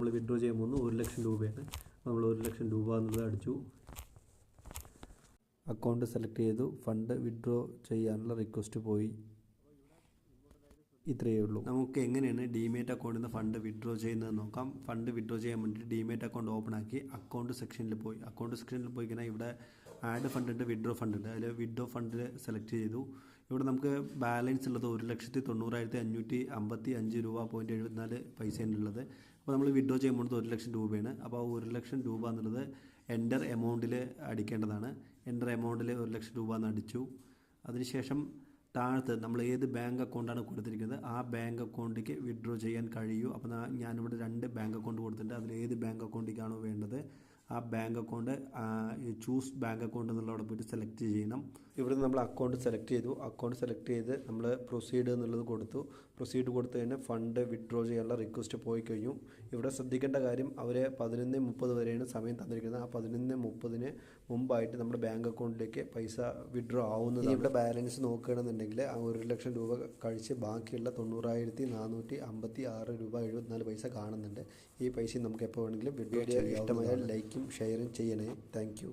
നമ്മൾ വിഡ്രോ ചെയ്യാൻ പോകുന്നത് 1 ലക്ഷം രൂപയാണ്. നമ്മൾ 1 ലക്ഷം രൂപ എന്നുള്ളത് അടിച്ചു. അക്കൗണ്ട് സെലക്ട് ചെയ്തു. ഫണ്ട് വിഡ്രോ ചെയ്യാനുള്ള റിക്വസ്റ്റ് പോയി. ഇത്രയേ ഉള്ളൂ. നമുക്ക് എങ്ങനെയാണ് ഡിമേറ്റ് അക്കൗണ്ടിൽ നിന്ന് ഫണ്ട് വിഡ്രോ ചെയ്യുന്നത് നോക്കാം. ഫണ്ട് വിഡ്രോ ചെയ്യാൻ വേണ്ടിയിട്ട് ഡിമേറ്റ് അക്കൗണ്ട് ഓപ്പൺ ആക്കി അക്കൗണ്ട് സെക്ഷനിൽ പോയി. അക്കൗണ്ട് സെക്ഷനിൽ പോയി കഴിഞ്ഞാൽ ഇവിടെ ആഡ് ഫണ്ട് ഉണ്ട്, വിഡ്രോ ഫണ്ട് ഉണ്ട്. അതിൽ വിഡ്രോ ഫണ്ടിൽ സെലക്ട് ചെയ്തു. ഇവിടെ നമുക്ക് ബാലൻസ് ഉള്ളത് 1,90,555 രൂപ .74 പൈസയാണ് ഉള്ളത്. അപ്പോൾ നമ്മൾ വിഡ്രോ ചെയ്യുമ്പോൾ 1 ലക്ഷം രൂപയാണ്. അപ്പോൾ ആ 1 ലക്ഷം രൂപ എന്നുള്ളത് എൻ്റർ എമൗണ്ടിൽ അടിക്കേണ്ടതാണ്. എൻ്റർ എമൗണ്ടിൽ 1 ലക്ഷം രൂപ എന്ന് അടിച്ചു. അതിനുശേഷം താഴത്ത് നമ്മൾ ഏത് ബാങ്ക് അക്കൗണ്ടാണ് കൊടുത്തിരിക്കുന്നത് ആ ബാങ്ക് അക്കൗണ്ടിലേക്ക് വിഡ്രോ ചെയ്യാൻ കഴിയൂ. അപ്പോൾ ഞാനിവിടെ 2 ബാങ്ക് അക്കൗണ്ട് കൊടുത്തിട്ടുണ്ട്. അതിൽ ഏത് ബാങ്ക് അക്കൗണ്ടിലേക്കാണോ വേണ്ടത് ആ bank account choose bank account എന്നുള്ളവിടെ പോയിട്ട് സെലക്ട് ചെയ്യണം. ഇവിടെ നമ്മൾ അക്കൗണ്ട് സെലക്ട് ചെയ്തു. അക്കൗണ്ട് സെലക്ട് ചെയ്ത് നമ്മൾ പ്രൊസീഡ് എന്നുള്ളത് കൊടുത്തു. പ്രൊസീഡ് കൊടുത്തു കഴിഞ്ഞാൽ ഫണ്ട് വിഡ്രോ ചെയ്യാനുള്ള റിക്വസ്റ്റ് പോയി കഴിഞ്ഞു. ഇവിടെ ശ്രദ്ധിക്കേണ്ട കാര്യം അവർ 11:30 വരെയാണ് സമയം തന്നിരിക്കുന്നത്. ആ 11:30 മുമ്പായിട്ട് നമ്മുടെ ബാങ്ക് അക്കൗണ്ടിലേക്ക് പൈസ വിഡ്രോ ആവുന്നത്. ഇവിടെ ബാലൻസ് നോക്കുകയാണെന്നുണ്ടെങ്കിൽ ആ 1 ലക്ഷം രൂപ കഴിച്ച് ബാക്കിയുള്ള 90,456 രൂപ 74 പൈസ കാണുന്നുണ്ട്. ഈ പൈസ നമുക്ക് എപ്പോൾ വേണമെങ്കിലും വിഡ്രോ ചെയ്യാം. ഇഷ്ടമായാൽ ലൈക്കും ഷെയറും ചെയ്യണേ. Thank you.